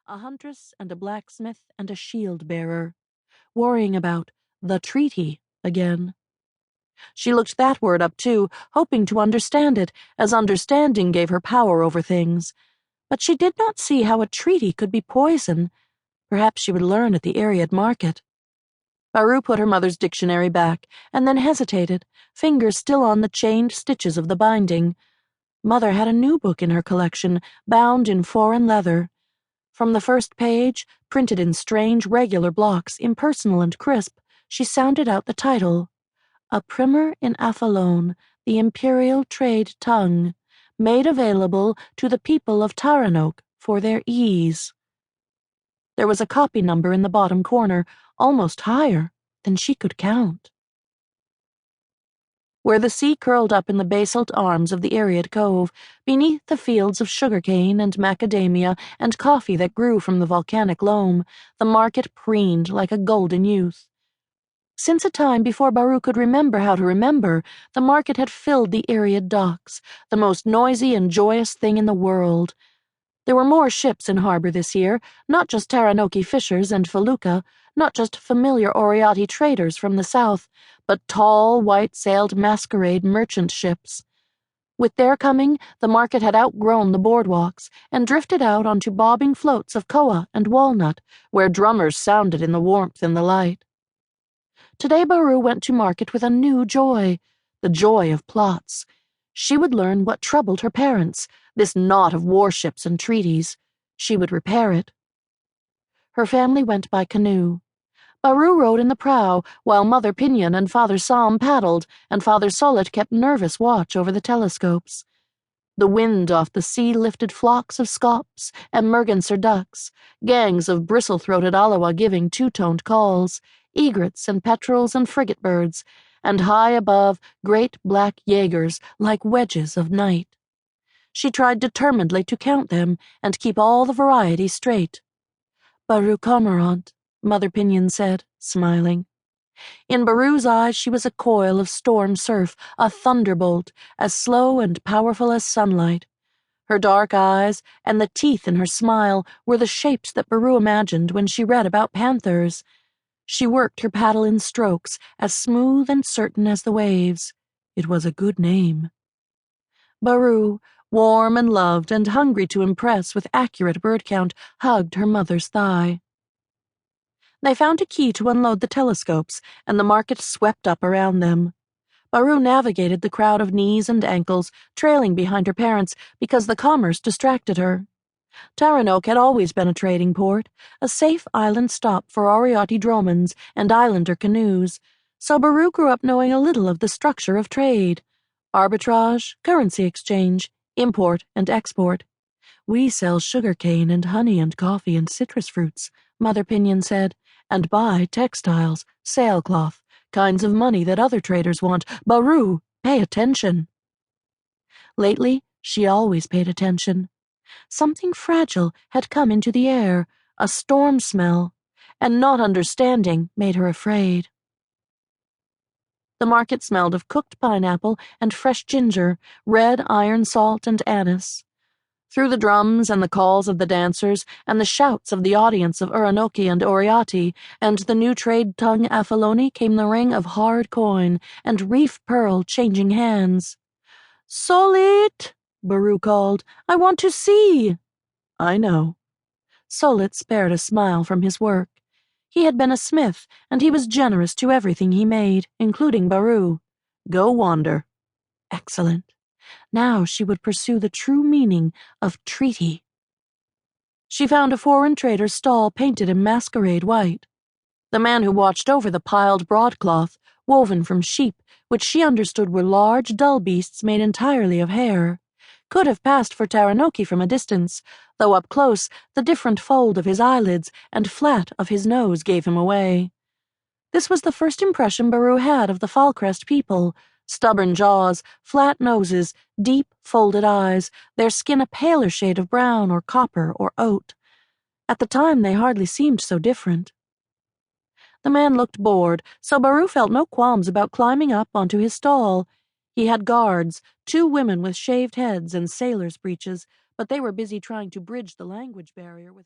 a huntress and a blacksmith and a shield-bearer, worrying about the treaty again. She looked that word up too, hoping to understand it, as understanding gave her power over things. But she did not see how a treaty could be poison. Perhaps she would learn at the Ariad market. Baru put her mother's dictionary back, and then hesitated, fingers still on the chained stitches of the binding. Mother had a new book in her collection, bound in foreign leather. From the first page, printed in strange, regular blocks, impersonal and crisp, she sounded out the title. A Primer in Athlone, the Imperial Trade Tongue, made available to the people of Taranok for their ease. There was a copy number in the bottom corner, almost higher than she could count. Where the sea curled up in the basalt arms of the Ariad Cove, beneath the fields of sugar-cane and macadamia and coffee that grew from the volcanic loam, the market preened like a golden youth. Since a time before Baru could remember how to remember, the market had filled the Ariad docks, the most noisy and joyous thing in the world. There were more ships in harbor this year, not just Taranoki fishers and felucca, not just familiar Oriati traders from the south, but tall, white-sailed masquerade merchant ships. With their coming, the market had outgrown the boardwalks and drifted out onto bobbing floats of koa and walnut, where drummers sounded in the warmth and the light. Today Baru went to market with a new joy, the joy of plots. She would learn what troubled her parents, this knot of warships and treaties. She would repair it. Her family went by canoe. Baru rowed in the prow, while Mother Pinion and Father Sam paddled, and Father Solet kept nervous watch over the telescopes. The wind off the sea lifted flocks of scops and merganser ducks, gangs of bristle-throated alawa giving two-toned calls, egrets and petrels and frigate birds, and high above great black jaegers like wedges of night. She tried determinedly to count them and keep all the variety straight. Baru Cormorant, Mother Pinion said, smiling. In Baru's eyes she was a coil of storm surf, a thunderbolt, as slow and powerful as sunlight. Her dark eyes and the teeth in her smile were the shapes that Baru imagined when she read about panthers. She worked her paddle in strokes, as smooth and certain as the waves. It was a good name. Baru, warm and loved and hungry to impress with accurate bird count, hugged her mother's thigh. They found a key to unload the telescopes, and the market swept up around them. Baru navigated the crowd of knees and ankles, trailing behind her parents because the commerce distracted her. Taranok had always been a trading port, a safe island stop for Oriati dromons and islander canoes, so Baru grew up knowing a little of the structure of trade. Arbitrage, currency exchange, import and export. We sell sugar-cane and honey and coffee and citrus fruits, Mother Pinion said, and buy textiles, sailcloth, kinds of money that other traders want. Baru, pay attention. Lately, she always paid attention. Something fragile had come into the air, a storm smell, and not understanding made her afraid. The market smelled of cooked pineapple and fresh ginger, red iron salt and anise. Through the drums and the calls of the dancers and the shouts of the audience of Uranoki and Oriati and the new trade tongue Athlone came the ring of hard coin and reef pearl changing hands. "Solit!" Baru called. "I want to see." "I know." Solit spared a smile from his work. He had been a smith, and he was generous to everything he made, including Baru. "Go wander." Excellent. Now she would pursue the true meaning of treaty. She found a foreign trader's stall painted in masquerade white. The man who watched over the piled broadcloth, woven from sheep, which she understood were large, dull beasts made entirely of hair, could have passed for Taranoki from a distance, though up close the different fold of his eyelids and flat of his nose gave him away. This was the first impression Baru had of the Falcrest people. Stubborn jaws, flat noses, deep, folded eyes, their skin a paler shade of brown or copper or oat. At the time they hardly seemed so different. The man looked bored, so Baru felt no qualms about climbing up onto his stall. He had guards, 2 women with shaved heads and sailors' breeches, but they were busy trying to bridge the language barrier with